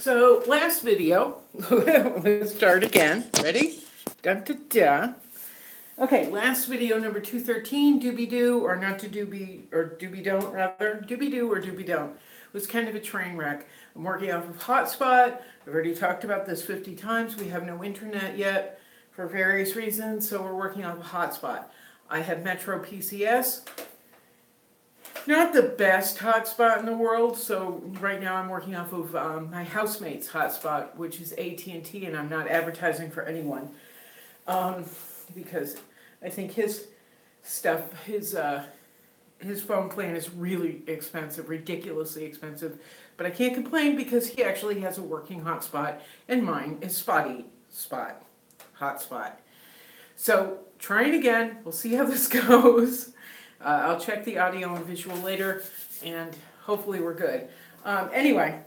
So last video, let's start again. Ready? Dun, dun, dun. Okay, last video number 213, Doobie-Doo, or not to doobie, or doobie-don't rather, Doobie-Doo or doobie-don't, was kind of a train wreck. I'm working off of Hotspot. I've already talked about this 50 times. We have no internet yet for various reasons, so we're working off of Hotspot. I have Metro PCS. Not the best hotspot in the world, so right now I'm working off of my housemate's hotspot, which is AT&T, and I'm not advertising for anyone because I think his stuff, his phone plan is really expensive, ridiculously expensive, but I can't complain because he actually has a working hotspot, and mine is spotty hotspot. So trying again, we'll see how this goes. I'll check the audio and visual later, and hopefully we're good. Anyway,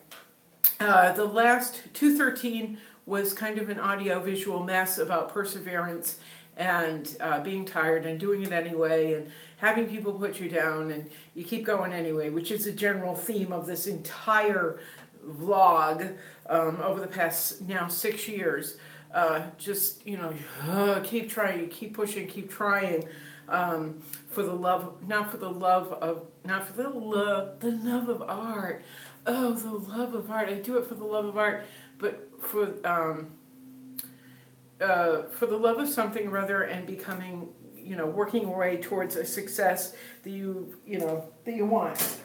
the last 213 was kind of an audio-visual mess about perseverance and being tired and doing it anyway and having people put you down and you keep going anyway, which is a general theme of this entire vlog over the past now 6 years. Just, you know, keep trying, keep pushing, keep trying. For the love, not for the love of art. Oh, the love of art. I do it for the love of art, but for the love of something rather, and becoming, you know, working your way towards a success that you want.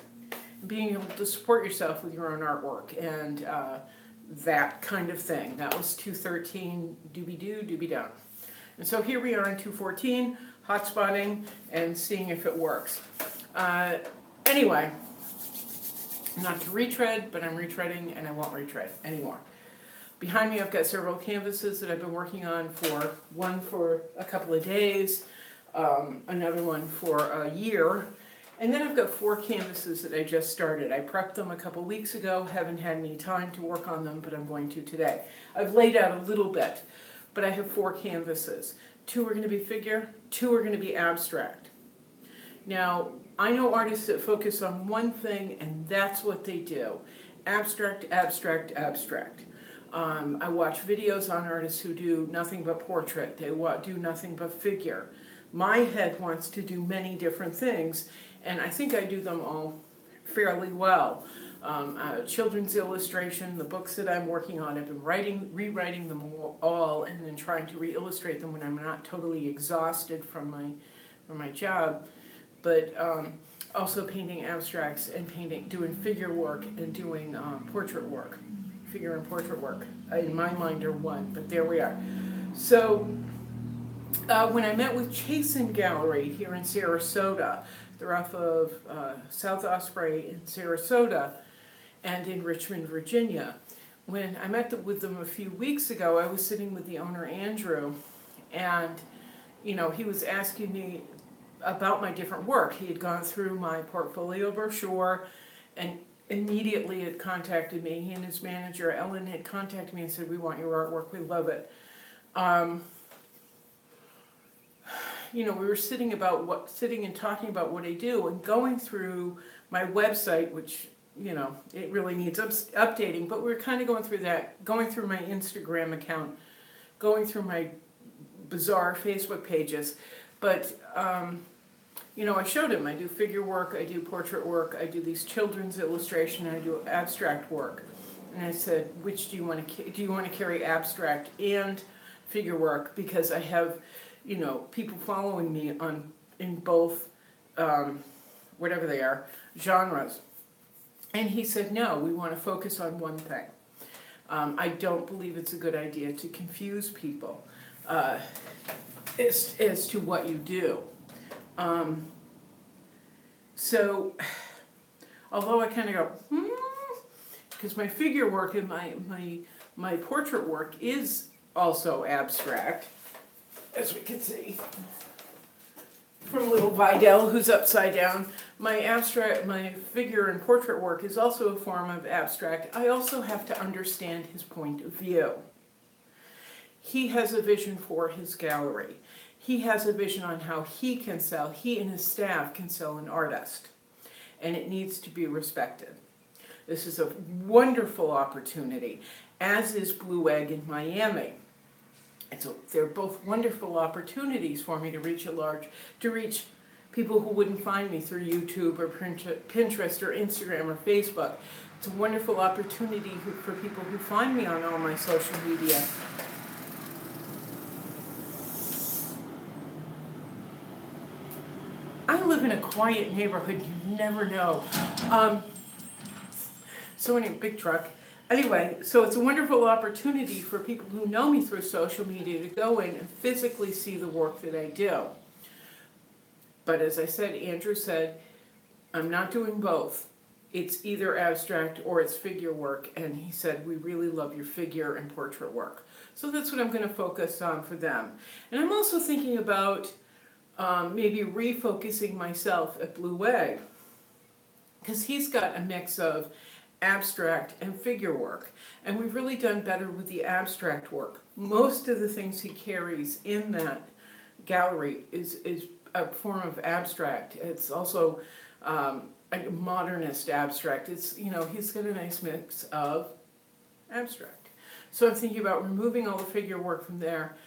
Being able to support yourself with your own artwork and that kind of thing. That was 213, Doobie-Doo, Doobie-Down. And so here we are in 214, hotspotting and seeing if it works. Anyway, not to retread, but I'm retreading and I won't retread anymore. Behind me I've got several canvases that I've been working on, one for a couple of days, another one for a year, and then I've got 4 canvases that I just started. I prepped them a couple weeks ago, haven't had any time to work on them, but I'm going to today. I've laid out a little bit, but I have 4 canvases. 2 are going to be figure, 2 are going to be abstract. Now, I know artists that focus on one thing, and that's what they do. Abstract, abstract, abstract. I watch videos on artists who do nothing but portrait. They do nothing but figure. My head wants to do many different things, and I think I do them all fairly well. Children's illustration, the books that I'm working on, I've been rewriting them all and then trying to re-illustrate them when I'm not totally exhausted from my job. But also painting abstracts and doing figure work and doing portrait work. Figure and portrait work, in my mind, are one, but there we are. So when I met with Chasen Gallery here in Sarasota, they're off of South Osprey in Sarasota, and in Richmond, Virginia. When I met with them a few weeks ago, I was sitting with the owner, Andrew, and you know, he was asking me about my different work. He had gone through my portfolio brochure and immediately had contacted me. He and his manager, Ellen, had contacted me and said, "We want your artwork, we love it." You know, we were sitting and talking about what I do and going through my website, which, you know, it really needs updating, but we're kind of going through that, going through my Instagram account, going through my bizarre Facebook pages. But, you know, I showed him I do figure work, I do portrait work, I do these children's illustration, I do abstract work. And I said, which do you want to carry abstract and figure work? Because I have, you know, people following me in both, whatever they are, genres. And he said, no, we want to focus on one thing. I don't believe it's a good idea to confuse people as to what you do. So, although I kind of go, because my figure work and my portrait work is also abstract, as we can see from little Vidal, who's upside down. My figure and portrait work is also a form of abstract. I also have to understand his point of view. He has a vision for his gallery. He has a vision on how he and his staff can sell an artist. And it needs to be respected. This is a wonderful opportunity, as is Blue Egg in Miami. And so they're both wonderful opportunities for me to reach people who wouldn't find me through YouTube or Pinterest or Instagram or Facebook. It's a wonderful opportunity for people who find me on all my social media. I live in a quiet neighborhood, you never know. So anyway, big truck. Anyway, so it's a wonderful opportunity for people who know me through social media to go in and physically see the work that I do. But as I said, Andrew said, I'm not doing both. It's either abstract or it's figure work. And he said, we really love your figure and portrait work. So that's what I'm going to focus on for them. And I'm also thinking about maybe refocusing myself at Blue Egg, because he's got a mix of abstract and figure work, and we've really done better with the abstract work. Most of the things he carries in that gallery is a form of abstract. It's also a modernist abstract. It's, you know, he's got a nice mix of abstract. So I'm thinking about removing all the figure work from there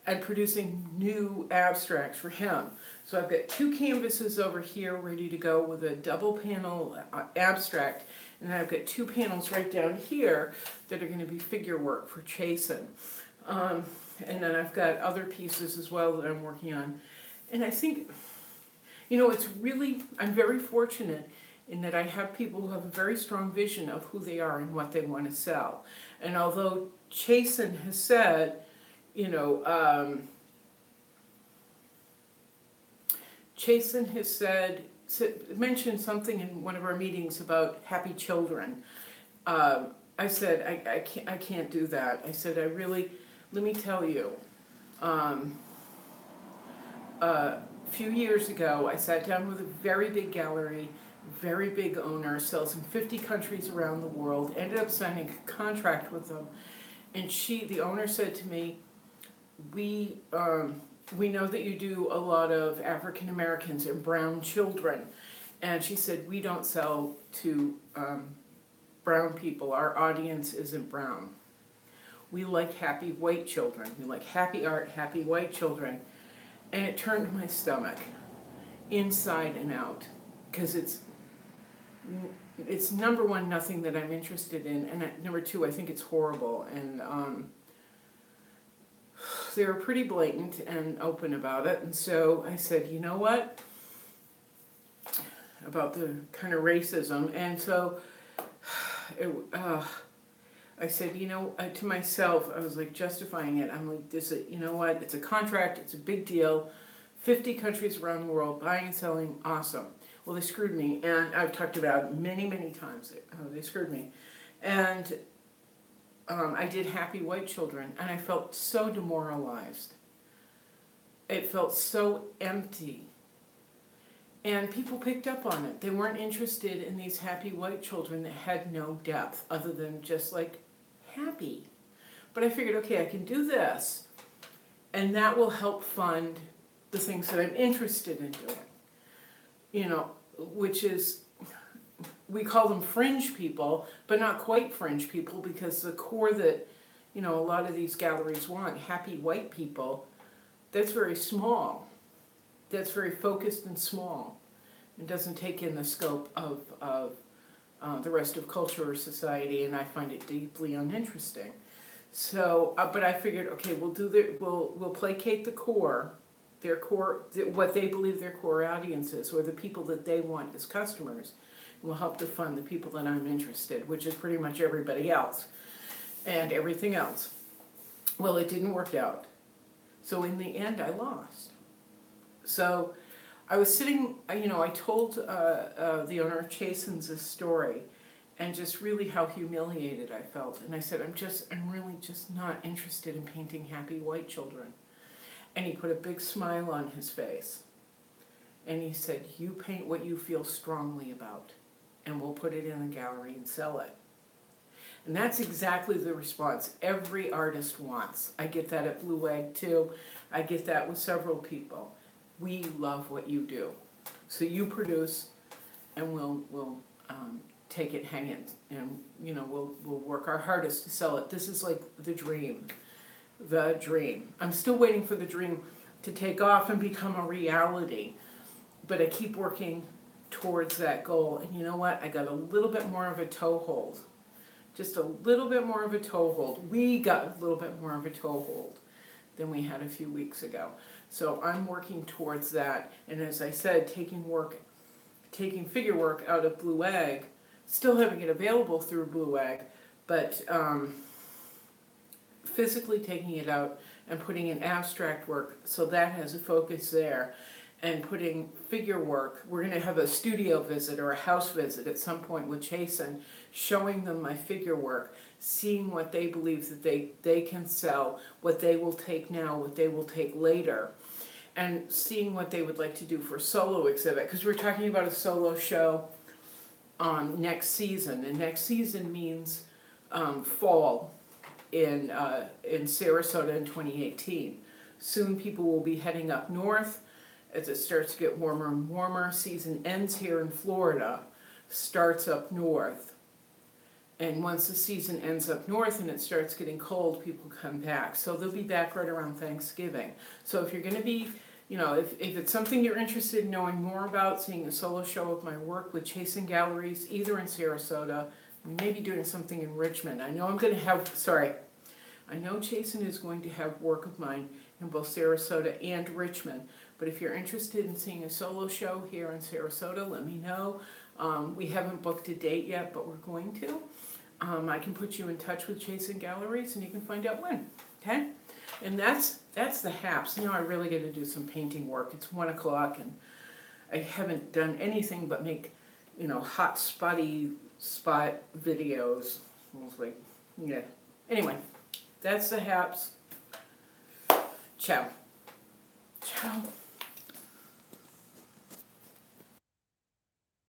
and producing new abstracts for him. So I've got 2 canvases over here ready to go with a double panel abstract, and then I've got 2 panels right down here that are going to be figure work for Chasen. And then I've got other pieces as well that I'm working on. And I think, you know, it's really, I'm very fortunate in that I have people who have a very strong vision of who they are and what they want to sell. And although Chasen has said, you know, Chasen has mentioned something in one of our meetings about happy children. I said, I can't do that. I said, let me tell you, a few years ago, I sat down with a very big gallery, very big owner, sells in 50 countries around the world, ended up signing a contract with them. And the owner said to me, we know that you do a lot of African Americans and brown children. And she said, we don't sell to brown people. Our audience isn't brown. We like happy white children. We like happy art, happy white children. And it turned my stomach inside and out, because it's number one, nothing that I'm interested in, and number two, I think it's horrible. And they were pretty blatant and open about it. And so I said, you know what, about the kind of racism. And so I said, you know, to myself, I was like justifying it. I'm like, you know what, it's a contract, it's a big deal, 50 countries around the world, buying and selling, awesome. Well, they screwed me, and I've talked about it many, many times. They screwed me. And I did happy white children, and I felt so demoralized. It felt so empty. And people picked up on it. They weren't interested in these happy white children that had no depth other than just like happy. But I figured, okay, I can do this, and that will help fund the things that I'm interested in doing. You know, which is, we call them fringe people, but not quite fringe people, because the core that, you know, a lot of these galleries want, happy white people, that's very small. That's very focused and small. It doesn't take in the scope of the rest of culture or society, and I find it deeply uninteresting. So, but I figured, okay, we'll placate the core, their core, what they believe their core audience is, or the people that they want as customers, and we'll help to fund the people that I'm interested, which is pretty much everybody else and everything else. Well, it didn't work out. So in the end, I lost. So I was sitting, you know, I told the owner of Chasen's story, and just really how humiliated I felt. And I said, I'm really just not interested in painting happy white children. And he put a big smile on his face. And he said, you paint what you feel strongly about, and we'll put it in the gallery and sell it. And that's exactly the response every artist wants. I get that at Blue Egg too. I get that with several people. We love what you do. So you produce, and we'll take it, hang it, and you know, we'll work our hardest to sell it. This is like the dream. The dream. I'm still waiting for the dream to take off and become a reality, but I keep working towards that goal. And you know what? I got a little bit more of a toehold. Just a little bit more of a toehold. We got a little bit more of a toehold than we had a few weeks ago. So I'm working towards that. And as I said, taking figure work out of Blue Egg, still having it available through Blue Egg, but physically taking it out and putting in abstract work, so that has a focus there, and putting figure work. We're going to have a studio visit or a house visit at some point with Jason, showing them my figure work, seeing what they believe that they can sell, what they will take now, what they will take later, and seeing what they would like to do for a solo exhibit, because we're talking about a solo show next season, and next season means fall in Sarasota in 2018. Soon people will be heading up north as it starts to get warmer and warmer. Season ends here in Florida, starts up north. And once the season ends up north and it starts getting cold, people come back. So they'll be back right around Thanksgiving. So if you're going to be, you know, if it's something you're interested in knowing more about, seeing a solo show of my work with Chasing Galleries, either in Sarasota, maybe doing something in Richmond. I know I'm going to have, I know Jason is going to have work of mine in both Sarasota and Richmond, but if you're interested in seeing a solo show here in Sarasota, let me know. We haven't booked a date yet, but we're going to. I can put you in touch with Chasing Galleries and you can find out when, okay? And that's the haps. You know, I really got to do some painting work. It's 1 o'clock and I haven't done anything but make, you know, hot spotty spot videos. I was like, yeah. Anyway, that's the haps. Ciao. Ciao.